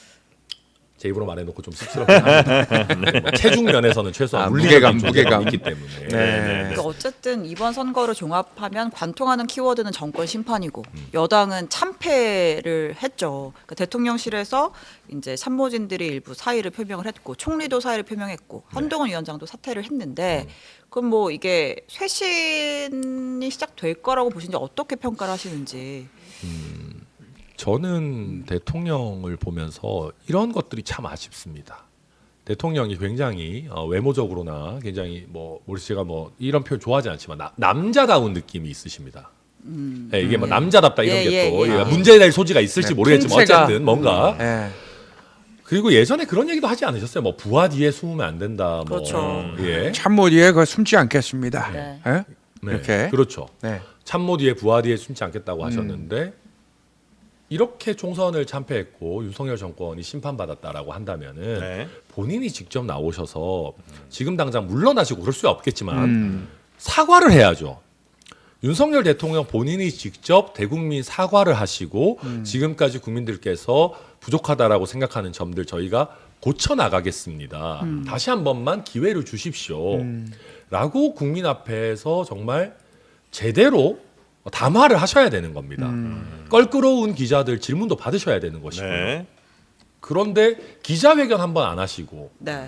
제 입으로 말해놓고 좀 쑥스럽긴 합니다. 뭐 체중 면에서는 최소한 물리적인 무게감, 존재감이 무게감. 있기 때문에. 네. 그러니까 어쨌든 이번 선거를 종합하면 관통하는 키워드는 정권 심판이고 여당은 참패를 했죠. 그러니까 대통령실에서 이제 참모진들이 일부 사의를 표명을 했고 총리도 사의를 표명했고 한동훈 위원장도 사퇴를 했는데 그럼 뭐 이게 쇄신이 시작될 거라고 보시는지 어떻게 평가를 하시는지. 저는 대통령을 보면서 이런 것들이 참 아쉽습니다. 대통령이 굉장히 외모적으로나 굉장히 뭐 우리 제가 뭐 이런 표현 좋아하지 않지만 남자다운 느낌이 있으십니다. 네, 이게 뭐 남자답다 이런 예, 게 또 예, 예. 문제될 소지가 있을지 네, 모르겠지만 풍채가- 어쨌든 뭔가 네. 그리고 예전에 그런 얘기도 하지 않으셨어요? 뭐 부하 뒤에 숨으면 안 된다. 뭐. 그렇죠. 예. 참모 뒤에 그 숨지 않겠습니다. 네. 예? 네, 이렇게. 그렇죠. 네. 참모 뒤에 부하 뒤에 숨지 않겠다고 하셨는데 이렇게 총선을 참패했고 윤석열 정권이 심판받았다라고 한다면은 네. 본인이 직접 나오셔서 지금 당장 물러나시고 그럴 수 없겠지만 사과를 해야죠. 윤석열 대통령 본인이 직접 대국민 사과를 하시고 지금까지 국민들께서 부족하다라고 생각하는 점들 저희가 고쳐 나가겠습니다. 다시 한 번만 기회를 주십시오. 라고 국민 앞에서 정말 제대로 담화를 하셔야 되는 겁니다. 껄끄러운 기자들 질문도 받으셔야 되는 것이고요. 네. 그런데 기자회견 한 번 안 하시고 네.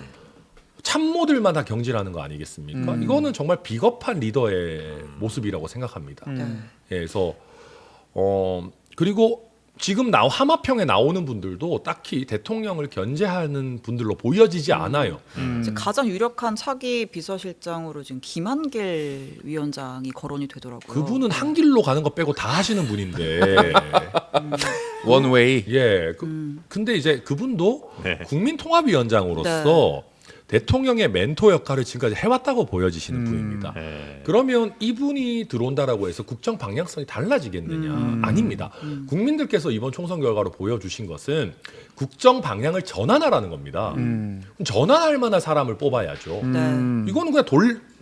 참모들만 다 경질하는 거 아니겠습니까? 이거는 정말 비겁한 리더의 모습이라고 생각합니다. 네. 예, 그래서 그리고 지금 하마평에 나오는 분들도 딱히 대통령을 견제하는 분들로 보여지지 않아요. 지금 가장 유력한 차기 비서실장으로 지금 김한길 위원장이 거론이 되더라고요. 그분은 한 길로 가는 거 빼고 다 하시는 분인데, 원웨이. 예, 근데 이제 그분도 네. 국민통합위원장으로서 대통령의 멘토 역할을 지금까지 해왔다고 보여지시는 분입니다. 네. 그러면 이분이 들어온다라고 해서 국정 방향성이 달라지겠느냐? 아닙니다. 국민들께서 이번 총선 결과로 보여주신 것은 국정 방향을 전환하라는 겁니다. 그럼 전환할 만한 사람을 뽑아야죠. 네. 이거는 그냥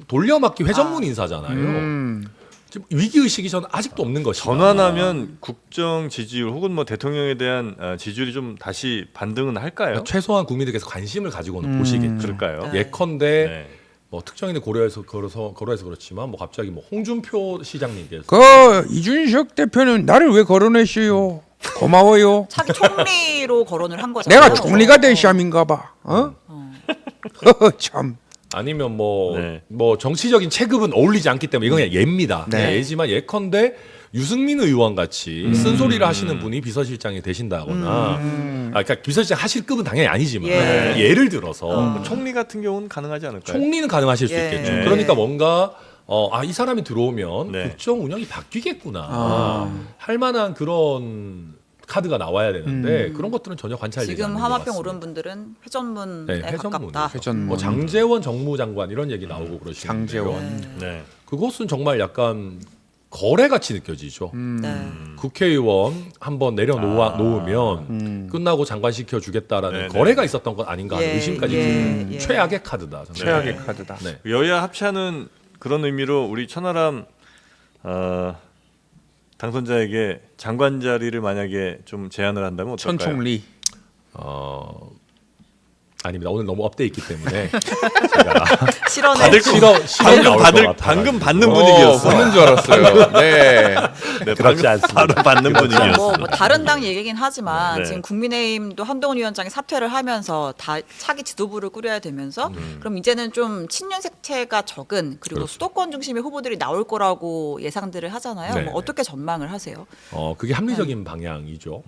돌려막기 회전문 인사잖아요. 지금 위기 의식이 저는 아직도 없는 것이다. 전환하면 국정 지지율 혹은 뭐 대통령에 대한 지지율이 좀 다시 반등은 할까요? 그러니까 최소한 국민들께서 관심을 가지고는 보시겠죠. 그럴까요? 네. 예컨대 네. 뭐 특정인을 고려해서 그렇지만 뭐 갑자기 뭐 홍준표 시장님께서 그 이준석 대표는 나를 왜 거론했어요? 고마워요. 차기 총리로 거론을 한 거잖아요. 내가 총리가 될 셈인가 봐. 참. 아니면 네. 뭐 정치적인 체급은 어울리지 않기 때문에 이건 그냥 예입니다. 네. 그냥 예지만 예컨대 유승민 의원 같이 쓴소리를 하시는 분이 비서실장이 되신다거나 그러니까 비서실장 하실 급은 당연히 아니지만 예. 예를 들어서 뭐 총리 같은 경우는 가능하지 않을까요? 총리는 가능하실 수 예. 있겠죠. 예. 그러니까 뭔가 이 사람이 들어오면 네. 국정 운영이 바뀌겠구나 할 만한 그런 카드가 나와야 되는데 그런 것들은 전혀 관찰되지 지금 않는 것 하마평 같습니다. 오른 분들은 회전문에 네, 회전문. 가깝다. 회전문. 뭐 장제원 정무장관 이런 얘기 나오고 그러시는데요. 장제원. 네. 그것은 정말 약간 거래같이 느껴지죠. 네. 국회의원 한번 내려놓으면 끝나고 장관 시켜주겠다라는 네네. 거래가 있었던 것 아닌가 하는 예, 의심까지 예, 드는 예. 최악의 카드다. 저는. 최악의 카드다. 네. 여야 합치하는 그런 의미로 우리 천하람 당선자에게 장관 자리를 만약에 좀 제안을 한다면 어떨까요? 천총리. 아닙니다. 오늘 너무 업돼 있기 때문에 실언을 받을 거 방금 받는 분위기였어. 받는 줄 알았어요. 네. 네, 그렇지 방금 않습니다. 바로 받는 분위기였어. 뭐 다른 당 얘기긴 하지만 네. 지금 국민의힘도 한동훈 위원장이 사퇴를 하면서 다 차기 지도부를 꾸려야 되면서 그럼 이제는 좀 친윤 색채가 적은 그리고 그렇죠. 수도권 중심의 후보들이 나올 거라고 예상들을 하잖아요. 네. 뭐 어떻게 전망을 하세요? 그게 합리적인 방향이죠.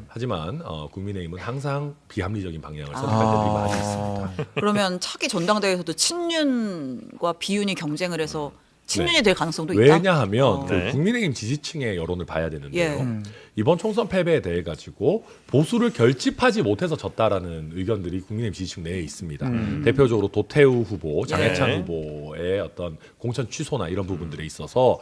하지만 국민의힘은 항상 비합리적인 방향을 선택할 때들이 많이 있습니다. 그러면 차기 전당대회에서도 친윤과 비윤이 경쟁을 해서 친윤이 네. 될 가능성도 있다. 왜냐하면 그 네. 국민의힘 지지층의 여론을 봐야 되는데요. 예. 이번 총선 패배에 대해 가지고 보수를 결집하지 못해서 졌다라는 의견들이 국민의힘 지지층 내에 있습니다. 대표적으로 도태우 후보, 장해찬 예. 후보의 어떤 공천 취소나 이런 부분들에 있어서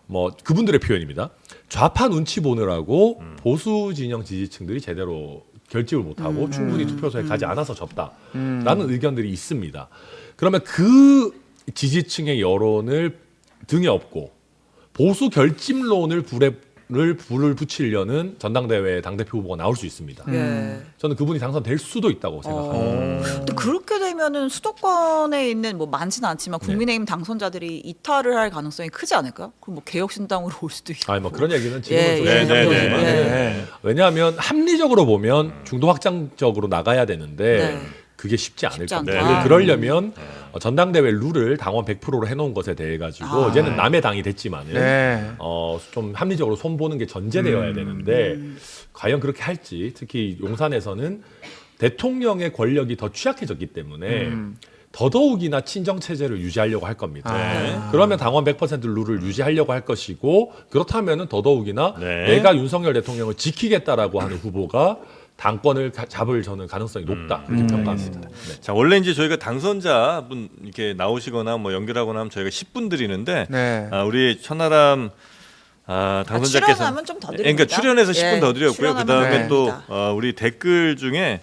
뭐 그분들의 표현입니다. 좌파 눈치 보느라고 보수 진영 지지층들이 제대로 결집을 못하고 충분히 투표소에 가지 않아서 졌다라는 의견들이 있습니다. 그러면 그 지지층의 여론을 등에 업고 보수 결집론을 불을 붙이려는 전당대회에 당대표 후보가 나올 수 있습니다. 예. 저는 그분이 당선될 수도 있다고 생각합니다. 근데 그렇게 되면은 수도권에 있는 뭐 많지는 않지만 국민의힘 당선자들이 이탈을 할 가능성이 크지 않을까요? 그럼 뭐 개혁신당으로 올 수도 있고. 아니 뭐 그런 얘기는 지금은 예, 좀 예, 심각하지만 예. 왜냐하면 합리적으로 보면 중도 확장적으로 나가야 되는데 네. 그게 쉽지 않을 쉽지 겁니다. 않다. 그러려면 전당대회 룰을 당원 100%로 해놓은 것에 대해 가지고 이제는 남의 당이 됐지만은 네. 좀 합리적으로 손보는 게 전제되어야 되는데 과연 그렇게 할지 특히 용산에서는 대통령의 권력이 더 취약해졌기 때문에 더더욱이나 친정 체제를 유지하려고 할 겁니다. 그러면 당원 100% 룰을 유지하려고 할 것이고 그렇다면은 더더욱이나 네. 내가 윤석열 대통령을 지키겠다라고 하는 후보가 당권을 잡을 저는 가능성이 높다 그렇게 평가합니다. 네. 자, 원래 이제 저희가 당선자분 이렇게 나오시거나 뭐 연결하거나 하면 저희가 10분 드리는데 네. 우리 천하람 당선자께서 출연하면 좀 더 드립니다. 그러니까 출연해서 10분 예, 더 드렸고요. 출연하면 그다음에 네. 또 됩니다. 우리 댓글 중에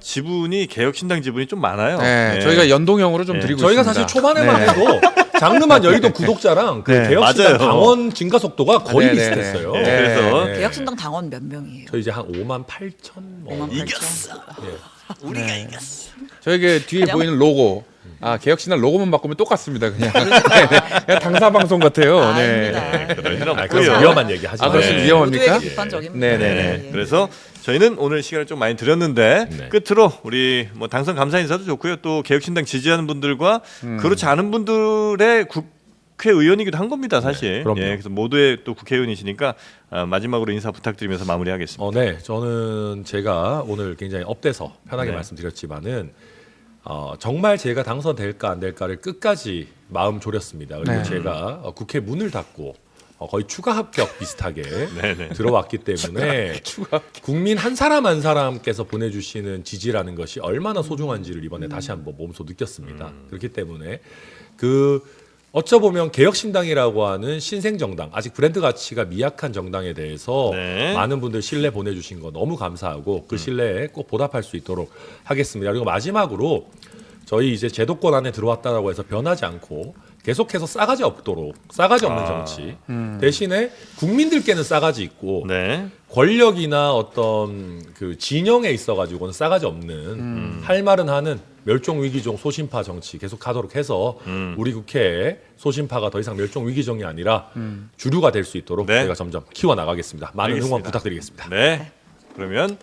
지분이 개혁신당 지분이 좀 많아요. 네. 예. 저희가 연동형으로 좀 드리고 저희가 있습니다. 사실 초반에만 네. 해도 장르만 여의도 구독자랑 그 네. 개혁신당 맞아요. 당원 증가 속도가 거의 네, 네, 비슷했어요. 네. 그래서 네. 개혁신당 당원 몇 명이에요? 저 이제 한 5만 8천 뭐. 5만 8천. 이겼어. 예. 우리가 이겼어. 저에게 뒤에 그냥- 보이는 로고. 개혁신당 로고만 바꾸면 똑같습니다. 그냥, 그냥 당사 방송 같아요. 아닙니다. 그런 일은 그래서 없고요. 위험한 얘기 하지 아, 마세요. 그렇습니다. 위험합니까? 모두에게 비판적입니다. 네네네. 예. 그래서 저희는 오늘 시간을 좀 많이 드렸는데 네. 끝으로 우리 뭐 당선 감사 인사도 좋고요. 또 개혁신당 지지하는 분들과 그렇지 않은 분들의 국회의원이기도 한 겁니다, 사실. 그럼요. 예, 그래서 모두의 또 국회의원이시니까 마지막으로 인사 부탁드리면서 마무리하겠습니다. 네, 저는 제가 오늘 굉장히 업돼서 편하게 네. 말씀드렸지만은 정말 제가 당선될까 안 될까를 끝까지 마음 졸였습니다. 그리고 네. 제가 국회 문을 닫고 거의 추가 합격 비슷하게 네네. 들어왔기 때문에 국민 한 사람 한 사람께서 보내주시는 지지라는 것이 얼마나 소중한지를 이번에 다시 한번 몸소 느꼈습니다. 그렇기 때문에 어쩌보면 개혁신당이라고 하는 신생정당, 아직 브랜드 가치가 미약한 정당에 대해서 네. 많은 분들 신뢰 보내주신 거 너무 감사하고 그 신뢰에 꼭 보답할 수 있도록 하겠습니다. 그리고 마지막으로 저희 이제 제도권 안에 들어왔다라고 해서 변하지 않고 계속해서 싸가지 없도록 싸가지 없는 정치 대신에 국민들께는 싸가지 있고 네. 권력이나 어떤 그 진영에 있어가지고는 싸가지 없는 할 말은 하는 멸종위기종 소신파 정치 계속하도록 해서 우리 국회에 소신파가 더 이상 멸종위기종이 아니라 주류가 될 수 있도록 네. 저희가 점점 키워나가겠습니다. 많은 응원 알겠습니다. 부탁드리겠습니다. 네. 그러면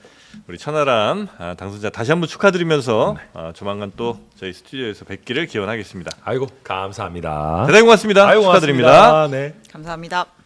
우리 천하람 당선자 다시 한번 축하드리면서 조만간 또 저희 스튜디오에서 뵙기를 기원하겠습니다. 아이고 감사합니다. 대단히 고맙습니다. 아이고, 축하드립니다. 고맙습니다. 네. 감사합니다.